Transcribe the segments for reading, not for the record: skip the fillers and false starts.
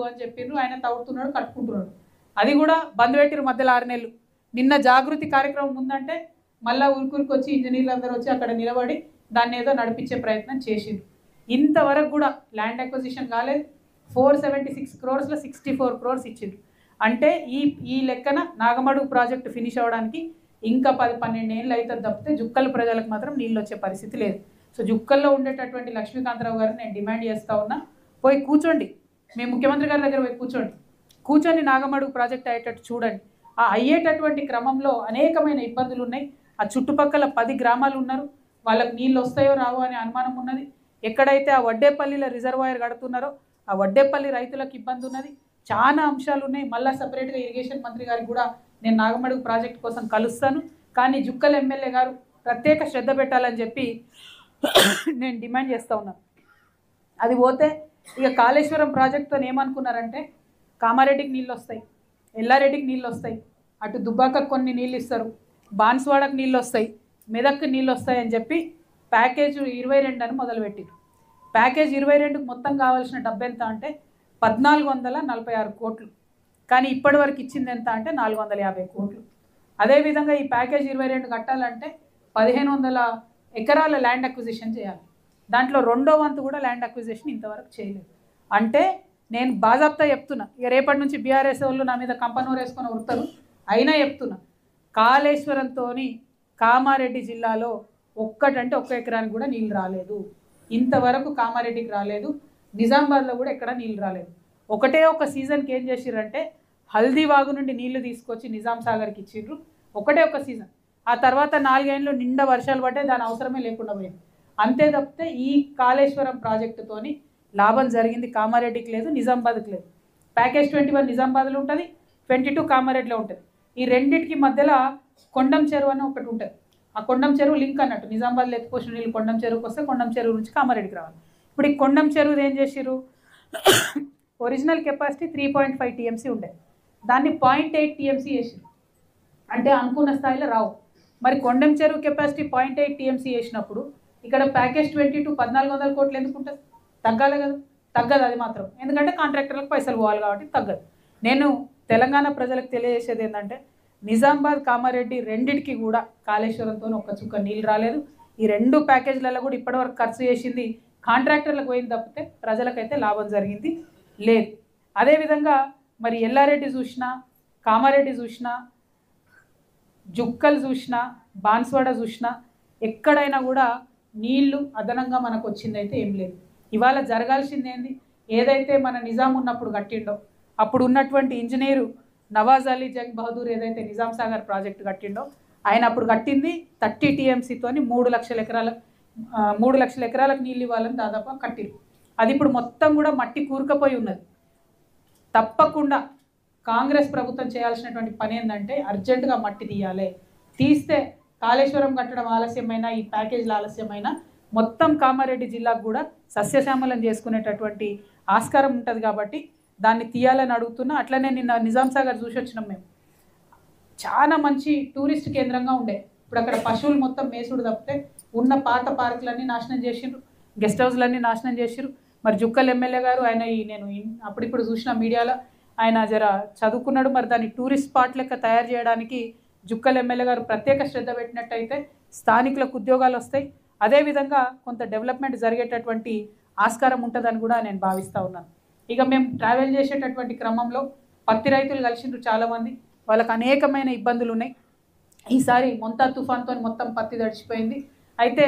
అని చెప్పిండ్రు. ఆయన తవ్వుతున్నాడు, కట్టుకుంటున్నాడు. అది కూడా బంద్ పెట్టిరు మధ్యలో 6 నెలలు. నిన్న జాగృతి కార్యక్రమం ఉందంటే మళ్ళీ ఊరికి వచ్చి ఇంజనీర్లు అందరూ వచ్చి అక్కడ నిలబడి దాన్ని ఏదో నడిపించే ప్రయత్నం చేసిండ్రు. ఇంతవరకు కూడా ల్యాండ్ అక్విజిషన్ కాలేదు. 476 crores 64 crores ఇచ్చిండ్రు. అంటే ఈ లెక్కన నాగమడుగు ప్రాజెక్టు ఫినిష్ అవ్వడానికి ఇంకా 10-12 ఏళ్ళు అవుతుంది తప్పితే జుక్కల ప్రజలకు మాత్రం నీళ్ళు వచ్చే పరిస్థితి లేదు. సో జుక్కల్లో ఉండేటటువంటి లక్ష్మీకాంతరావు గారిని నేను డిమాండ్ చేస్తూ ఉన్నా, పోయి కూర్చోండి, మీ ముఖ్యమంత్రి గారి దగ్గర పోయి కూర్చొని నాగమడుగు ప్రాజెక్ట్ అయ్యేటట్టు చూడండి. ఆ అయ్యేటటువంటి క్రమంలో అనేకమైన ఇబ్బందులు ఉన్నాయి. ఆ చుట్టుపక్కల 10 గ్రామాలు ఉన్నారు, వాళ్ళకి నీళ్ళు వస్తాయో రావో అనే అనుమానం ఉన్నది. ఎక్కడైతే ఆ వడ్డేపల్లిలో రిజర్వాయర్ కడుతున్నారో ఆ వడ్డేపల్లి రైతులకు ఇబ్బంది ఉన్నది. చాలా అంశాలు ఉన్నాయి. మళ్ళీ సపరేట్గా ఇరిగేషన్ మంత్రి గారికి కూడా నేను నాగమడుగు ప్రాజెక్ట్ కోసం కలుస్తాను. కానీ జుక్కల్ ఎమ్మెల్యే గారు ప్రత్యేక శ్రద్ధ పెట్టాలని చెప్పి నేను డిమాండ్ చేస్తూ ఉన్నాను. అది పోతే ఇక కాళేశ్వరం ప్రాజెక్టుతో ఏమనుకున్నారంటే కామారెడ్డికి నీళ్ళు వస్తాయి, ఎల్లారెడ్డికి నీళ్ళు వస్తాయి, అటు దుబ్బాకకు కొన్ని నీళ్ళు ఇస్తారు, బాన్స్వాడకు నీళ్ళు వస్తాయి, మెదక్కి నీళ్ళు వస్తాయి అని చెప్పి ప్యాకేజ్ 22 అని మొదలుపెట్టారు. ప్యాకేజ్ 22కు మొత్తం కావాల్సిన డబ్బు ఎంత అంటే 1446 కోట్లు. కానీ ఇప్పటి వరకు ఇచ్చింది ఎంత అంటే 450 కోట్లు. అదేవిధంగా ఈ ప్యాకేజ్ 22 కట్టాలంటే 1500 ఎకరాల ల్యాండ్ అక్విజిషన్ చేయాలి. దాంట్లో 2వ వంతు కూడా ల్యాండ్ అక్విజిషన్ ఇంతవరకు చేయలేదు. అంటే నేను బాజాప్తా చెప్తున్నా, ఇక రేపటి నుంచి బీఆర్ఎస్ వాళ్ళు నా మీద కంపనూరు వేసుకొని ఉడతారు. అయినా చెప్తున్నా, కాళేశ్వరంతో కామారెడ్డి జిల్లాలో ఒక్క ఎకరానికి కూడా నీళ్ళు రాలేదు. ఇంతవరకు కామారెడ్డికి రాలేదు, నిజామాబాద్లో కూడా ఎక్కడ నీళ్ళు రాలేదు. ఒక సీజన్కి ఏం చేసిర్రంటే హల్దీ వాగు నుండి నీళ్లు తీసుకొచ్చి నిజాం సాగర్కి ఇచ్చిర్రు. ఒక సీజన్. ఆ తర్వాత 4 ఏళ్ళు నిండా వర్షాలు పడ్డాయి, దాని అవసరమే లేకుండా పోయింది. అంతే తప్పితే ఈ కాళేశ్వరం ప్రాజెక్టుతోని లాభం జరిగింది కామారెడ్డికి లేదు, నిజామాబాద్కి లేదు. ప్యాకేజ్ 21 నిజామాబాద్లో ఉంటుంది, 22 కామారెడ్డిలో ఉంటుంది. ఈ రెండింటికి మధ్యలో కొండం చెరువు అని ఒకటి ఉంటుంది. ఆ కొండం చెరువు లింక్ అన్నట్టు, నిజామాబాద్లో ఎత్తుకోసిన నీళ్ళు కొండం చెరువుకి వస్తే కొండం చెరువు నుంచి కామారెడ్డికి రావాలి. ఇప్పుడు ఈ కొండం చెరువు ఏం చేసిర్రు, ఒరిజినల్ కెపాసిటీ 3.5 TMC ఉండే, దాన్ని 0.8 TMC చేసిర్రు. అంటే అనుకున్న స్థాయిలో రావు. మరి కొండం చెరువు కెపాసిటీ 0.8 TMC చేసినప్పుడు ఇక్కడ ప్యాకేజ్ 22 1400 కోట్లు ఎందుకు ఉంటుంది? తగ్గాలి కదా, తగ్గదు అది మాత్రం. ఎందుకంటే కాంట్రాక్టర్లకు పైసలు పోవాలి కాబట్టి తగ్గదు. నేను తెలంగాణ ప్రజలకు తెలియజేసేది ఏంటంటే నిజామాబాద్ కామారెడ్డి రెండింటికి కూడా కాళేశ్వరంతో ఒక్క చుక్క నీళ్ళు రాలేదు. ఈ 2 ప్యాకేజీలలో కూడా ఇప్పటివరకు ఖర్చు చేసింది కాంట్రాక్టర్లకు పోయింది తప్పితే ప్రజలకైతే లాభం జరిగింది లేదు. అదేవిధంగా మరి ఎల్లారెడ్డి చూసినా, కామారెడ్డి చూసినా, జుక్కలు చూసినా, బాన్స్వాడ చూసినా ఎక్కడైనా కూడా నీళ్లు అదనంగా మనకు వచ్చిందైతే ఏం లేదు. ఇవాళ జరగాల్సింది ఏంది, ఏదైతే మన నిజాం ఉన్నప్పుడు కట్టిండో, అప్పుడు ఉన్నటువంటి ఇంజనీరు నవాజ్ అలీ జంగ్ బహదూర్ ఏదైతే నిజాం సాగర్ ప్రాజెక్టు కట్టిండో, ఆయన అప్పుడు కట్టింది 30 TMCతోని 3 లక్షల ఎకరాలకు నీళ్ళు ఇవ్వాలని దాదాపు కట్టిరు. అది ఇప్పుడు మొత్తం కూడా మట్టి కూరుకపోయి ఉన్నది. తప్పకుండా కాంగ్రెస్ ప్రభుత్వం చేయాల్సినటువంటి పని ఏంటంటే అర్జెంటుగా మట్టి తీయాలి. తీస్తే కాళేశ్వరం కట్టడం ఆలస్యమైన, ఈ ప్యాకేజీల ఆలస్యమైన మొత్తం కామారెడ్డి జిల్లాకు కూడా సస్యశ్యామలం చేసుకునేటటువంటి ఆస్కారం ఉంటుంది. కాబట్టి దాన్ని తీయాలని అడుగుతున్నా. అట్లనే నిన్న నిజాం సాగర్ చూసి వచ్చినాం మేము. చాలా మంచి టూరిస్ట్ కేంద్రంగా ఉండే, ఇప్పుడు అక్కడ పశువులు మొత్తం మేసుడు తప్పితే ఉన్న పాత పార్కులన్నీ నాశనం చేసిండ్రు, గెస్ట్ హౌస్లన్నీ నాశనం చేసిర్రు. మరి జుక్కల్ ఎమ్మెల్యే గారు ఆయన నేను అప్పుడిప్పుడు చూసిన మీడియాలో ఆయన జర చదువుకున్నాడు. మరి దాన్ని టూరిస్ట్ స్పాట్ లెక్క తయారు చేయడానికి జుక్కల్ ఎమ్మెల్యే గారు ప్రత్యేక శ్రద్ధ పెట్టినట్టయితే స్థానికులకు ఉద్యోగాలు వస్తాయి. అదేవిధంగా కొంత డెవలప్మెంట్ జరిగేటటువంటి ఆస్కారం ఉంటుందని కూడా నేను భావిస్తూ ఉన్నాను. ఇక మేము ట్రావెల్ చేసేటటువంటి క్రమంలో పత్తి రైతులు కలిసిండ్రు చాలామంది, వాళ్ళకు అనేకమైన ఇబ్బందులు ఉన్నాయి. ఈసారి మొంతా తుఫాన్తో మొత్తం పత్తి తడిచిపోయింది. అయితే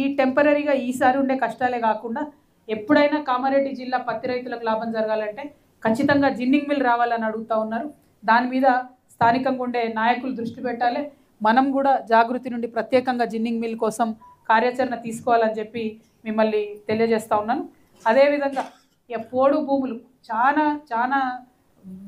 ఈ టెంపరీగా ఈసారి ఉండే కష్టాలే కాకుండా ఎప్పుడైనా కామారెడ్డి జిల్లా పత్తి రైతులకు లాభం జరగాలంటే ఖచ్చితంగా జిన్నింగ్ మిల్ రావాలని అడుగుతూ ఉన్నారు. దాని మీద స్థానికంగా ఉండే నాయకులు దృష్టి పెట్టాలి. మనం కూడా జాగృతి నుండి ప్రత్యేకంగా జిన్నింగ్ మిల్ కోసం కార్యాచరణ తీసుకోవాలని చెప్పి మిమ్మల్ని తెలియజేస్తూ ఉన్నాను. అదేవిధంగా ఇక పోడు భూములు చాలా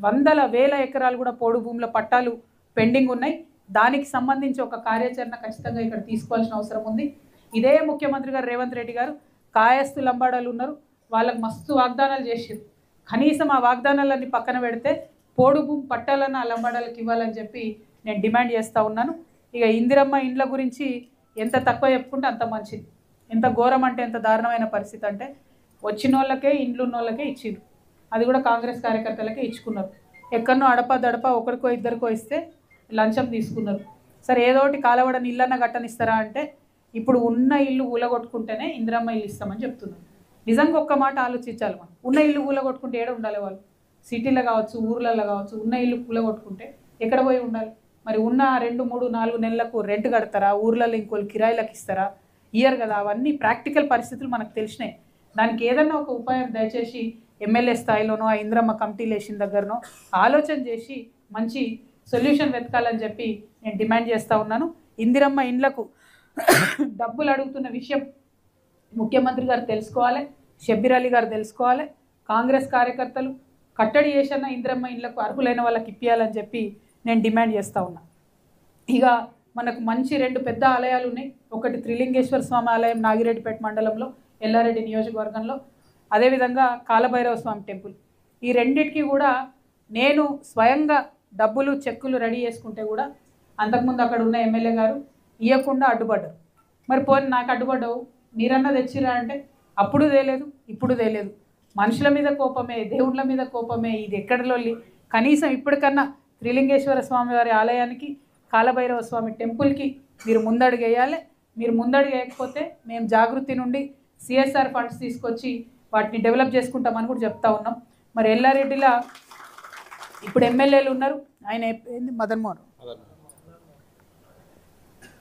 వందల వేల ఎకరాలు కూడా పోడు భూముల పట్టాలు పెండింగ్ ఉన్నాయి. దానికి సంబంధించి ఒక కార్యాచరణ ఖచ్చితంగా ఇక్కడ తీసుకోవాల్సిన అవసరం ఉంది. ఇదే ముఖ్యమంత్రి గారు రేవంత్ రెడ్డి గారు కాయస్థు లంబాడాలు ఉన్నారు, వాళ్ళకు మస్తు వాగ్దానాలు చేసారు. కనీసం ఆ వాగ్దానాలన్నీ పక్కన పెడితే పోడు భూమి పట్టాలన్న ఆ లంబాడాలకు ఇవ్వాలని చెప్పి నేను డిమాండ్ చేస్తూ ఉన్నాను. ఇక ఇందిరమ్మ ఇండ్ల గురించి ఎంత తక్కువ చెప్పుకుంటే అంత మంచిది. ఎంత ఘోరం అంటే ఎంత దారుణమైన పరిస్థితి అంటే వచ్చిన వాళ్ళకే ఇండ్లు ఉన్న వాళ్ళకే ఇచ్చిర్రు. అది కూడా కాంగ్రెస్ కార్యకర్తలకే ఇచ్చుకున్నారు. ఎక్కడనో అడప దడప ఒకరికో ఇద్దరికో ఇస్తే లంచం తీసుకున్నారు. సరే ఏదోటి కాలవడని ఇల్లన్న గట్టనిస్తారా అంటే ఇప్పుడు ఉన్న ఇల్లు ఊలగొట్టుకుంటేనే ఇందిరమ్మ ఇల్లు ఇస్తామని చెప్తున్నారు. నిజంగా ఒక్క మాట ఆలోచించాలి. మనం ఉన్న ఇల్లు ఊలగొట్టుకుంటే ఏడ ఉండాలి? వాళ్ళు సిటీలో కావచ్చు, ఊర్లలో కావచ్చు, ఉన్న ఇల్లు కూలగొట్టుకుంటే ఎక్కడ పోయి ఉండాలి? మరి ఉన్న 2, 3, 4 నెలలకు రెంట్ కడతారా? ఊర్లలో ఇంకోళ్ళు కిరాయిలకు ఇస్తారా? ఇయర్ కదా. అవన్నీ ప్రాక్టికల్ పరిస్థితులు మనకు తెలిసినాయి. దానికి ఏదన్నా ఒక ఉపాయం దయచేసి ఎమ్మెల్యే స్థాయిలోనో ఆ ఇందిరమ్మ కమిటీలు వేసిన దగ్గరనో ఆలోచన చేసి మంచి సొల్యూషన్ వెతకాలని చెప్పి నేను డిమాండ్ చేస్తూ ఉన్నాను. ఇందిరమ్మ ఇండ్లకు డబ్బులు అడుగుతున్న విషయం ముఖ్యమంత్రి గారు తెలుసుకోవాలి, షబ్బీర్ అలీ గారు తెలుసుకోవాలి. కాంగ్రెస్ కార్యకర్తలు కట్టడి చేసిన ఇందిరమ్మ ఇండ్లకు అర్హులైన వాళ్ళకి ఇప్పియాలని చెప్పి నేను డిమాండ్ చేస్తూ ఉన్నా. ఇక మనకు మంచి 2 పెద్ద ఆలయాలు ఉన్నాయి. ఒకటి త్రిలింగేశ్వర స్వామి ఆలయం నాగిరెడ్డిపేట మండలంలో ఎల్లారెడ్డి నియోజకవర్గంలో, అదేవిధంగా కాలభైరవ స్వామి టెంపుల్. ఈ రెండింటికి కూడా నేను స్వయంగా డబ్బులు చెక్కులు రెడీ చేసుకుంటే కూడా అంతకుముందు అక్కడ ఉన్న ఎమ్మెల్యే గారు ఇవ్వకుండా అడ్డుపడ్డారు. మరి పోనీ నాకు అడ్డుపడ్డావు, మీరన్నా తెచ్చిరా అంటే అప్పుడు తేలేదు, ఇప్పుడు తేలేదు. మనుషుల మీద కోపమే, దేవుళ్ళ మీద కోపమే, ఇది ఎక్కడలోళ్ళి. కనీసం ఇప్పటికన్నా త్రిలింగేశ్వర స్వామి వారి ఆలయానికి, కాలభైరవ స్వామి టెంపుల్కి మీరు ముందడుగు వేయాలి. మీరు ముందడుగు వేయకపోతే మేము జాగృతి నుండి సిఎస్ఆర్ ఫండ్స్ తీసుకొచ్చి వాటిని డెవలప్ చేసుకుంటామని కూడా చెప్తా ఉన్నాం. మరి ఎల్లారెడ్డిలా ఇప్పుడు ఎమ్మెల్యేలు ఉన్నారు. ఆయన ఏంది మదన్ మోహన్,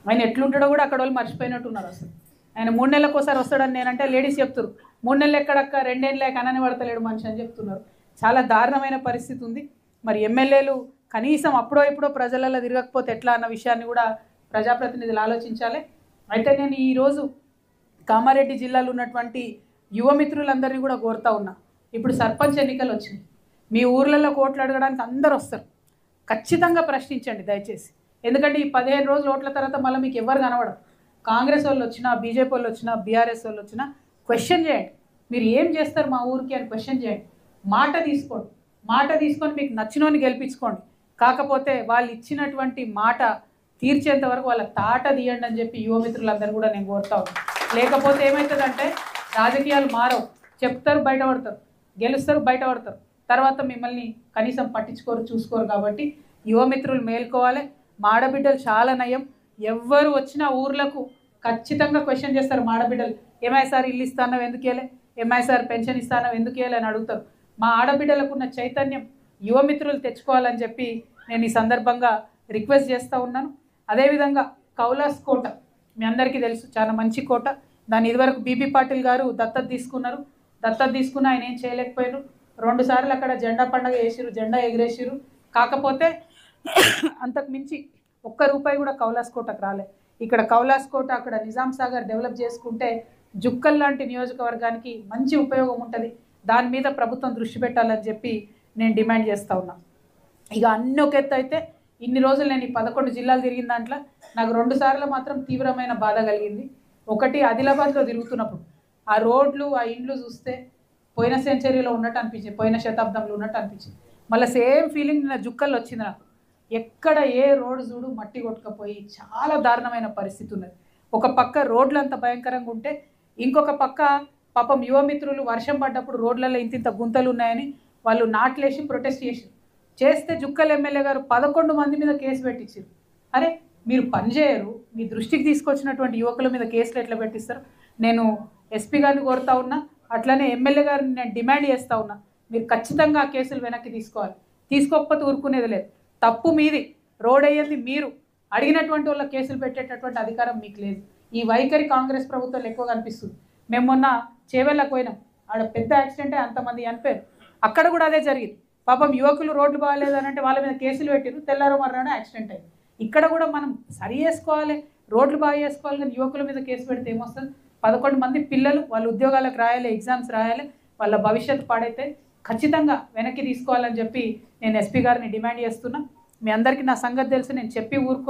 ఆయన ఎట్లుంటాడో కూడా అక్కడ వాళ్ళు మర్చిపోయినట్టున్నారు. అసలు ఆయన 3 నెలలకు ఒకసారి వస్తాడని నేనంటే లేడీస్ చెప్తారు. 3 నెలలు ఎక్కడక్క, 2 ఏళ్ళే కనని పడతలేడు మనిషి అని చెప్తున్నారు. చాలా దారుణమైన పరిస్థితి ఉంది. మరి ఎమ్మెల్యేలు కనీసం అప్పుడో ఇప్పుడో ప్రజలలో తిరగకపోతే ఎట్లా అన్న విషయాన్ని కూడా ప్రజాప్రతినిధులు ఆలోచించాలి. అయితే నేను ఈరోజు కామారెడ్డి జిల్లాలో ఉన్నటువంటి యువమిత్రులందరినీ కూడా కోరుతా ఉన్నా. ఇప్పుడు సర్పంచ్ ఎన్నికలు వచ్చినాయి. మీ ఊర్లలో ఓట్లు అడగడానికి అందరు వస్తారు. ఖచ్చితంగా ప్రశ్నించండి దయచేసి. ఎందుకంటే ఈ 15 రోజుల ఓట్ల తర్వాత మళ్ళీ మీకు ఎవరు కనబడరు. కాంగ్రెస్ వాళ్ళు వచ్చినా, బీజేపీ వాళ్ళు వచ్చినా, బీఆర్ఎస్ వాళ్ళు వచ్చినా క్వశ్చన్ చేయండి. మీరు ఏం చేస్తారు మా ఊరికి అని క్వశ్చన్ చేయండి. మాట తీసుకోండి. మాట తీసుకొని మీకు నచ్చినోని గెలిపించుకోండి. కాకపోతే వాళ్ళు ఇచ్చినటువంటి మాట తీర్చేంత వరకు వాళ్ళ తాట తీయండి అని చెప్పి యువమిత్రులందరూ కూడా నేను కోరుతా ఉన్నాను. లేకపోతే ఏమవుతుందంటే రాజకీయాలు మారవు. చెప్తారు, బయటపడతారు, గెలుస్తారు, బయటపడతారు, తర్వాత మిమ్మల్ని కనీసం పట్టించుకోరు, చూసుకోరు. కాబట్టి యువమిత్రులు మేల్కోవాలి. మాడబిడ్డలు చాలా నయం. ఎవ్వరు వచ్చినా ఊర్లకు ఖచ్చితంగా క్వశ్చన్ చేస్తారు. మాడబిడ్డలు ఏమై సార్ ఇల్లు ఇస్తానో ఎందుకు ఇవ్వలే, ఏమై సార్ పెన్షన్ ఇస్తానో ఎందుకు ఇవ్వలే అని అడుగుతారు. మా ఆడబిడ్డలకు ఉన్న చైతన్యం యువమిత్రులు తెచ్చుకోవాలని చెప్పి నేను ఈ సందర్భంగా రిక్వెస్ట్ చేస్తూ ఉన్నాను. అదేవిధంగా కౌలాస్ కోట మీ అందరికీ తెలుసు, చాలా మంచి కోట. దాన్ని ఇదివరకు బీబీ పాటిల్ గారు దత్తత తీసుకున్నారు. దత్తత తీసుకున్న ఆయన ఏం చేయలేకపోయారు. 2 సార్లు అక్కడ జెండా పండగ వేసిరు, జెండా ఎగిరేసిరు. కాకపోతే అంతకు మించి ₹1 కూడా కౌలాస్ కోటకు రాలే. ఇక్కడ కౌలాస్ కోట అక్కడ నిజాం సాగర్ డెవలప్ చేసుకుంటే జుక్కల్ లాంటి నియోజకవర్గానికి మంచి ఉపయోగం ఉంటుంది. దాని మీద ప్రభుత్వం దృష్టి పెట్టాలని చెప్పి నేను డిమాండ్ చేస్తూ ఉన్నాను. ఇక అన్ని ఒక ఎత్తు అయితే ఇన్ని రోజులు నేను ఈ 11 జిల్లాలు తిరిగిన దాంట్లో నాకు 2 సార్లు మాత్రం తీవ్రమైన బాధ కలిగింది. ఒకటి ఆదిలాబాద్లో తిరుగుతున్నప్పుడు ఆ రోడ్లు, ఆ ఇండ్లు చూస్తే పోయిన సెంచరీలో ఉన్నట్టు అనిపించింది, పోయిన శతాబ్దంలో ఉన్నట్టు అనిపించింది. మళ్ళీ సేమ్ ఫీలింగ్ నా జుక్కల్లో వచ్చింది నాకు. ఎక్కడ ఏ రోడ్డు చూడు మట్టి కొట్టుకపోయి చాలా దారుణమైన పరిస్థితి ఉన్నది. ఒక పక్క రోడ్లు అంత భయంకరంగా ఉంటే ఇంకొక పక్క పాపం యువమిత్రులు వర్షం పడ్డప్పుడు రోడ్లలో ఇంత గుంతలు ఉన్నాయని వాళ్ళు నాట్లేసి ప్రొటెస్ట్ చేస్తే జుక్కల్ ఎమ్మెల్యే గారు 11 మంది మీద కేసు పెట్టించారు. అరే మీరు పనిచేయరు, మీ దృష్టికి తీసుకొచ్చినటువంటి యువకుల మీద కేసులు ఎట్లా పెట్టిస్తారు? నేను ఎస్పీ గారిని కోరుతా ఉన్నా, అట్లనే ఎమ్మెల్యే గారిని నేను డిమాండ్ చేస్తూ ఉన్నా, మీరు ఖచ్చితంగా ఆ కేసులు వెనక్కి తీసుకోవాలి. తీసుకోకపోతే ఊరుకునేది లేదు. తప్పు మీది, రోడ్ అయ్యేది మీరు, అడిగినటువంటి వాళ్ళ కేసులు పెట్టేటటువంటి అధికారం మీకు లేదు. ఈ వైఖరి కాంగ్రెస్ ప్రభుత్వంలో ఎక్కువగా అనిపిస్తుంది. మేము మొన్న చేవెళ్ళకు పోయినాం, ఆడ పెద్ద యాక్సిడెంటే, అంతమంది చనిపోయారు. అక్కడ కూడా అదే జరిగింది. పాపం యువకులు రోడ్లు బాగాలేదని అంటే వాళ్ళ మీద కేసులు పెట్టిరు, తెల్లారో మర్నాడు యాక్సిడెంట్ అయింది. ఇక్కడ కూడా మనం సరి చేసుకోవాలి, రోడ్లు బాగా చేసుకోవాలి, కానీ యువకుల మీద కేసు పెడితే ఏమొస్తుంది? 11 మంది పిల్లలు వాళ్ళు ఉద్యోగాలకు రాయాలి, ఎగ్జామ్స్ రాయాలి, వాళ్ళ భవిష్యత్తు పాడైతే ఖచ్చితంగా వెనక్కి తీసుకోవాలని చెప్పి నేను ఎస్పీ గారిని డిమాండ్ చేస్తున్నా. మీ అందరికీ నా సంగతి తెలుసు, నేను చెప్పి ఊరుకోను.